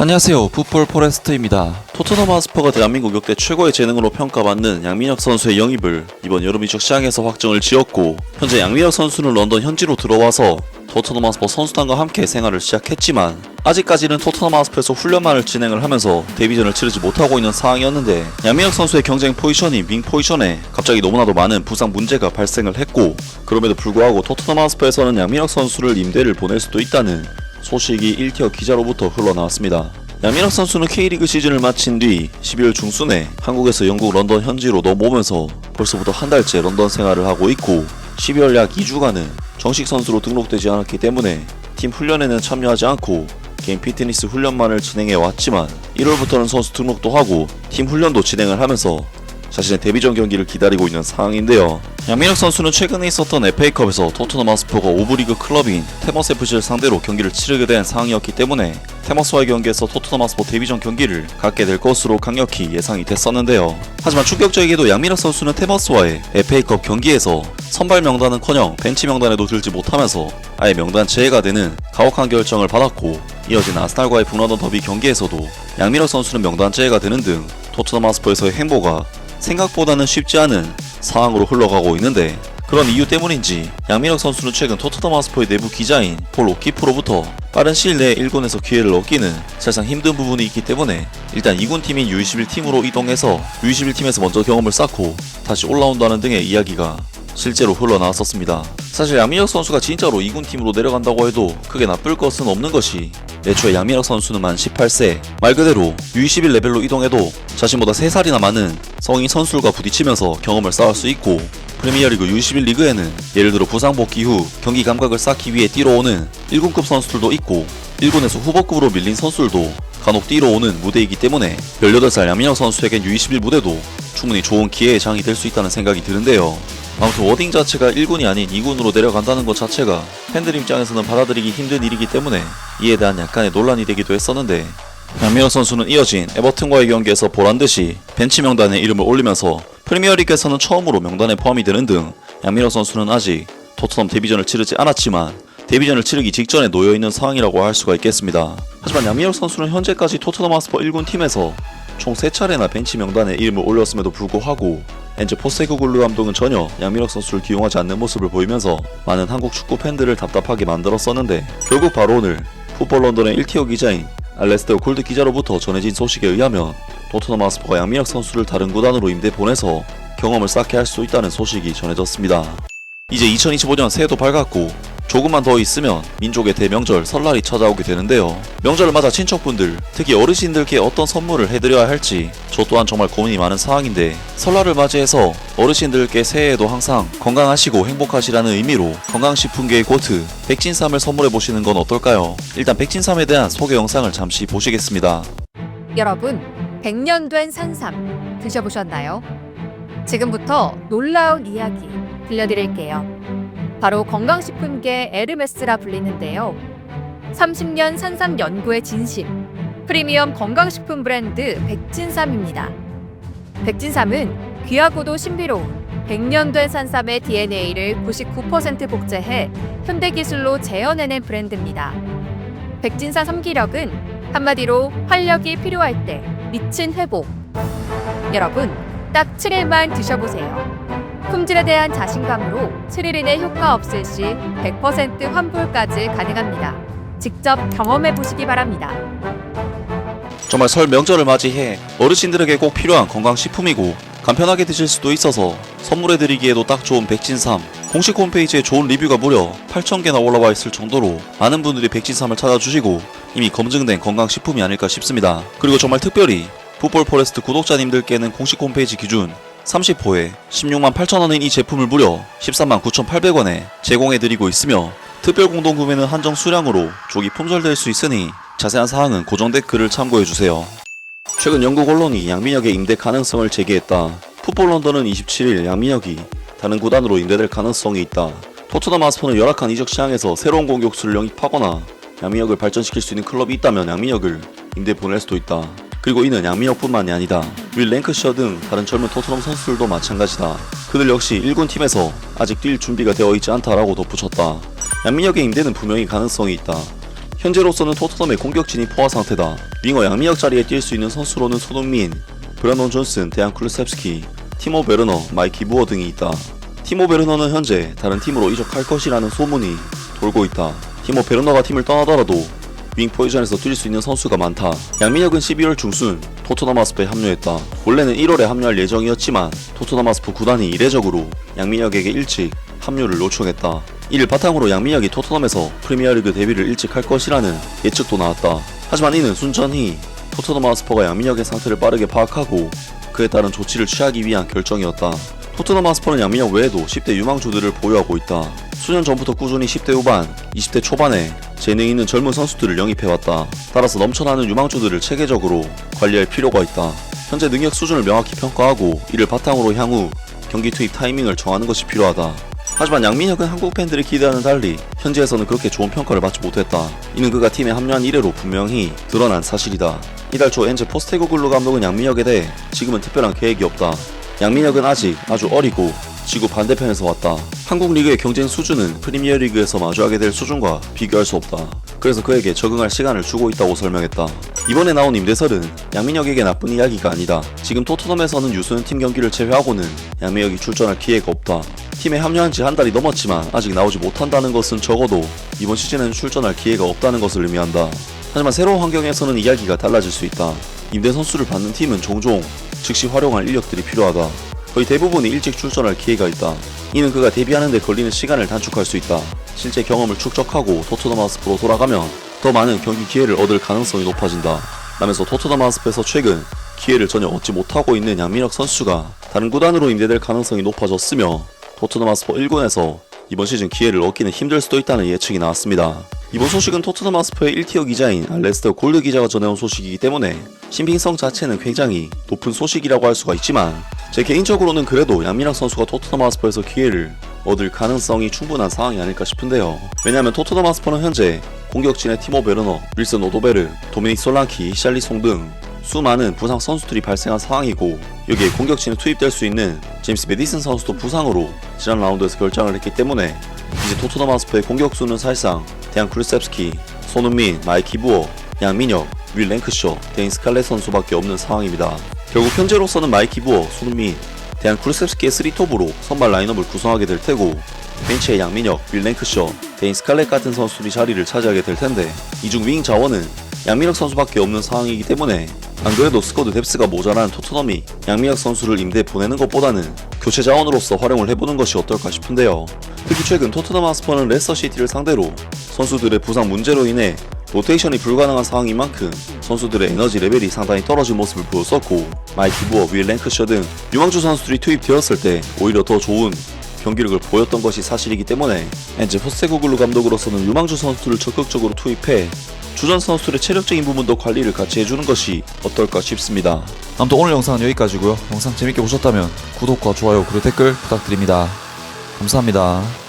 안녕하세요. 풋볼 포레스트입니다. 토트넘 하스퍼가 대한민국 역대 최고의 재능으로 평가받는 양민혁 선수의 영입을 이번 여름 이적 시장에서 확정을 지었고, 현재 양민혁 선수는 런던 현지로 들어와서 토트넘 하스퍼 선수단과 함께 생활을 시작했지만 아직까지는 토트넘 하스퍼에서 훈련만을 진행을 하면서 데뷔전을 치르지 못하고 있는 상황이었는데, 양민혁 선수의 경쟁 포지션인 윙 포지션에 갑자기 너무나도 많은 부상 문제가 발생을 했고, 그럼에도 불구하고 토트넘 하스퍼에서는 양민혁 선수를 임대를 보낼 수도 있다는 소식이 1티어 기자로부터 흘러나왔습니다. 양민혁 선수는 K리그 시즌을 마친 뒤 12월 중순에 한국에서 영국 런던 현지로 넘어오면서 벌써부터 한 달째 런던 생활을 하고 있고, 12월 약 2주간은 정식 선수로 등록되지 않았기 때문에 팀 훈련에는 참여하지 않고 개인 피트니스 훈련만을 진행해 왔지만, 1월부터는 선수 등록도 하고 팀 훈련도 진행을 하면서 자신의 데뷔전 경기를 기다리고 있는 상황인데요. 양민혁 선수는 최근에 있었던 FA컵에서 토트넘 하스퍼가 5부 리그 클럽인 테머스 FC를 상대로 경기를 치르게 된 상황이었기 때문에 테머스와의 경기에서 토트넘 하스퍼 데뷔전 경기를 갖게 될 것으로 강력히 예상이 됐었는데요. 하지만 충격적이게도 양민혁 선수는 테머스와의 FA컵 경기에서 선발 명단은커녕 벤치 명단에도 들지 못하면서 아예 명단 제외가 되는 가혹한 결정을 받았고, 이어진 아스날과의 북런던 더비 경기에서도 양민혁 선수는 명단 제외가 되는 등 토트넘 하스퍼에서의 행보가 생각보다는 쉽지 않은 상황으로 흘러가고 있는데, 그런 이유 때문인지 양민혁 선수는 최근 토트넘 하스퍼의 내부 기자인 폴 오키프로부터 빠른 시일 내에 1군에서 기회를 얻기는 사실상 힘든 부분이 있기 때문에 일단 2군 팀인 U21팀으로 이동해서 U21팀에서 먼저 경험을 쌓고 다시 올라온다는 등의 이야기가 실제로 흘러나왔었습니다. 사실 양민혁 선수가 진짜로 2군 팀으로 내려간다고 해도 크게 나쁠 것은 없는 것이, 애초에 양민혁 선수는 만 18세, 말 그대로 U21 레벨로 이동해도 자신보다 3살이나 많은 성인 선수들과 부딪히면서 경험을 쌓을 수 있고, 프리미어리그 U21 리그에는 예를 들어 부상 복귀 후 경기 감각을 쌓기 위해 뛰러오는 1군급 선수들도 있고, 1군에서 후보급으로 밀린 선수들도 간혹 뛰러오는 무대이기 때문에 18살 양민혁 선수에겐 U21 무대도 충분히 좋은 기회의 장이 될 수 있다는 생각이 드는데요. 아무튼 워딩 자체가 1군이 아닌 2군으로 내려간다는 것 자체가 팬들 입장에서는 받아들이기 힘든 일이기 때문에 이에 대한 약간의 논란이 되기도 했었는데, 양민혁 선수는 이어진 에버튼과의 경기에서 보란듯이 벤치 명단에 이름을 올리면서 프리미어리그에서는 처음으로 명단에 포함이 되는 등, 양민혁 선수는 아직 토트넘 데뷔전을 치르지 않았지만 데뷔전을 치르기 직전에 놓여있는 상황이라고 할 수가 있겠습니다. 하지만 양민혁 선수는 현재까지 토트넘 하스퍼 1군 팀에서 총 3차례나 벤치 명단에 이름을 올렸음에도 불구하고 엔제 포스테코글루 감독은 전혀 양민혁 선수를 기용하지 않는 모습을 보이면서 많은 한국 축구 팬들을 답답하게 만들었었는데, 결국 바로 오늘 풋볼 런던의 1티어 기자인 알레스테어 골드 기자로부터 전해진 소식에 의하면 토트넘 하스퍼가 양민혁 선수를 다른 구단으로 임대 보내서 경험을 쌓게 할 수 있다는 소식이 전해졌습니다. 이제 2025년 새해도 밝았고 조금만 더 있으면 민족의 대명절 설날이 찾아오게 되는데요. 명절을 맞아 친척분들, 특히 어르신들께 어떤 선물을 해드려야 할지 저 또한 정말 고민이 많은 상황인데, 설날을 맞이해서 어르신들께 새해에도 항상 건강하시고 행복하시라는 의미로 건강식품계의 고트 백진삼을 선물해보시는 건 어떨까요? 일단 백진삼에 대한 소개 영상을 잠시 보시겠습니다. 여러분, 100년 된 산삼 드셔보셨나요? 지금부터 놀라운 이야기 들려드릴게요. 바로 건강식품계 에르메스라 불리는데요. 30년 산삼 연구의 진심, 프리미엄 건강식품 브랜드 백진삼입니다. 백진삼은 귀하고도 신비로운 100년 된 산삼의 DNA를 99% 복제해 현대기술로 재현해낸 브랜드입니다. 백진삼 섬기력은 한마디로 활력이 필요할 때 미친 회복. 여러분, 딱 7일만 드셔보세요. 품질에 대한 자신감으로 7일 이내 효과 없을 시 100% 환불까지 가능합니다. 직접 경험해보시기 바랍니다. 정말 설 명절을 맞이해 어르신들에게 꼭 필요한 건강식품이고 간편하게 드실 수도 있어서 선물해드리기에도 딱 좋은 백진삼. 공식 홈페이지에 좋은 리뷰가 무려 8,000개나 올라와 있을 정도로 많은 분들이 백진삼을 찾아주시고 이미 검증된 건강식품이 아닐까 싶습니다. 그리고 정말 특별히 풋볼 포레스트 구독자님들께는 공식 홈페이지 기준 30호에 16만 8천원인 이 제품을 무려 13만 9,800원에 제공해드리고 있으며, 특별 공동구매는 한정 수량으로 조기 품절될 수 있으니 자세한 사항은 고정 댓글을 참고해주세요. 최근 영국 언론이 양민혁의 임대 가능성을 제기했다. 풋볼 런던은 27일 양민혁이 다른 구단으로 임대될 가능성이 있다. 토트넘 하스퍼는 열악한 이적 시장에서 새로운 공격수를 영입하거나 양민혁을 발전시킬 수 있는 클럽이 있다면 양민혁을 임대 보낼 수도 있다. 그리고 이는 양민혁뿐만이 아니다. 윌 랭크셔 등 다른 젊은 토트넘 선수들도 마찬가지다. 그들 역시 1군 팀에서 아직 뛸 준비가 되어 있지 않다라고 덧붙였다. 양민혁의 임대는 분명히 가능성이 있다. 현재로서는 토트넘의 공격진이 포화 상태다. 윙어 양민혁 자리에 뛸 수 있는 선수로는 손흥민, 브라논 존슨, 데안 쿨루셉스키, 티모 베르너, 마이키 부어 등이 있다. 티모 베르너는 현재 다른 팀으로 이적할 것이라는 소문이 돌고 있다. 티모 베르너가 팀을 떠나더라도 윙 포지션에서 뛸 수 있는 선수가 많다. 양민혁은 12월 중순 토트넘 하스퍼에 합류했다. 원래는 1월에 합류할 예정이었지만 토트넘 하스퍼 구단이 이례적으로 양민혁에게 일찍 합류를 요청했다. 이를 바탕으로 양민혁이 토트넘에서 프리미어리그 데뷔를 일찍 할 것이라는 예측도 나왔다. 하지만 이는 순전히 토트넘 하스퍼가 양민혁의 상태를 빠르게 파악하고 그에 따른 조치를 취하기 위한 결정이었다. 토트넘 하스퍼는 양민혁 외에도 10대 유망주들을 보유하고 있다. 수년 전부터 꾸준히 10대 후반, 20대 초반에 재능 있는 젊은 선수들을 영입해왔다. 따라서 넘쳐나는 유망주들을 체계적으로 관리할 필요가 있다. 현재 능력 수준을 명확히 평가하고 이를 바탕으로 향후 경기 투입 타이밍을 정하는 것이 필요하다. 하지만 양민혁은 한국 팬들이 기대하는 달리 현지에서는 그렇게 좋은 평가를 받지 못했다. 이는 그가 팀에 합류한 이래로 분명히 드러난 사실이다. 이달 초 엔제 포스테코글루 감독은 양민혁에 대해 지금은 특별한 계획이 없다. 양민혁은 아직 아주 어리고 지구 반대편에서 왔다. 한국 리그의 경쟁 수준은 프리미어리그에서 마주하게 될 수준과 비교할 수 없다. 그래서 그에게 적응할 시간을 주고 있다고 설명했다. 이번에 나온 임대설은 양민혁에게 나쁜 이야기가 아니다. 지금 토트넘에서는 유소년 팀 경기를 제외하고는 양민혁이 출전할 기회가 없다. 팀에 합류한 지 한 달이 넘었지만 아직 나오지 못한다는 것은 적어도 이번 시즌에는 출전할 기회가 없다는 것을 의미한다. 하지만 새로운 환경에서는 이야기가 달라질 수 있다. 임대 선수를 받는 팀은 종종 즉시 활용할 인력들이 필요하다. 거의 대부분이 일찍 출전할 기회가 있다. 이는 그가 데뷔하는 데 걸리는 시간을 단축할 수 있다. 실제 경험을 축적하고 토트넘 하스퍼로 돌아가면 더 많은 경기 기회를 얻을 가능성이 높아진다. 라면서 토트넘 하스퍼에서 최근 기회를 전혀 얻지 못하고 있는 양민혁 선수가 다른 구단으로 임대될 가능성이 높아졌으며 토트넘 하스퍼 1군에서 이번 시즌 기회를 얻기는 힘들 수도 있다는 예측이 나왔습니다. 이번 소식은 토트넘 하스퍼의 1티어 기자인 알레스터 골드 기자가 전해온 소식이기 때문에 신빙성 자체는 굉장히 높은 소식이라고 할 수가 있지만 제 개인적으로는 그래도 양민혁 선수가 토트넘 하스퍼에서 기회를 얻을 가능성이 충분한 상황이 아닐까 싶은데요. 왜냐하면 토트넘 하스퍼는 현재 공격진의 티모 베르너, 윌슨 오도베르, 도미닉 솔랑키, 샬리송 등 수많은 부상 선수들이 발생한 상황이고 여기에 공격진에 투입될 수 있는 제임스 메디슨 선수도 부상으로 지난 라운드에서 결장을 했기 때문에 이제 토트넘 하스퍼의 공격수는 사실상 데안 쿨루셉스키, 손흥민, 마이키 부어, 양민혁, 윌 랭크셔, 데인 스칼렛 선수밖에 없는 상황입니다. 결국 현재로서는 마이키 부어, 손흥민, 데안 쿨루셉스키의 3톱으로 선발 라인업을 구성하게 될 테고 벤치의 양민혁, 윌 랭크셔, 데인 스칼렛 같은 선수들이 자리를 차지하게 될 텐데 이 중 윙 자원은 양민혁 선수밖에 없는 상황이기 때문에 안 그래도 스쿼드 뎁스가 모자란 토트넘이 양민혁 선수를 임대 보내는 것보다는 교체 자원으로서 활용을 해보는 것이 어떨까 싶은데요. 특히 최근 토트넘 하스퍼는 레스터시티를 상대로 선수들의 부상 문제로 인해 로테이션이 불가능한 상황인 만큼 선수들의 에너지 레벨이 상당히 떨어진 모습을 보였었고 마이키 부어, 윌 랭크셔 등 유망주 선수들이 투입되었을 때 오히려 더 좋은 경기력을 보였던 것이 사실이기 때문에 엔제 포스테코글루 감독으로서는 유망주 선수들을 적극적으로 투입해 주전 선수들의 체력적인 부분도 관리를 같이 해주는 것이 어떨까 싶습니다. 아무튼 오늘 영상은 여기까지고요. 영상 재밌게 보셨다면 구독과 좋아요 그리고 댓글 부탁드립니다. 감사합니다.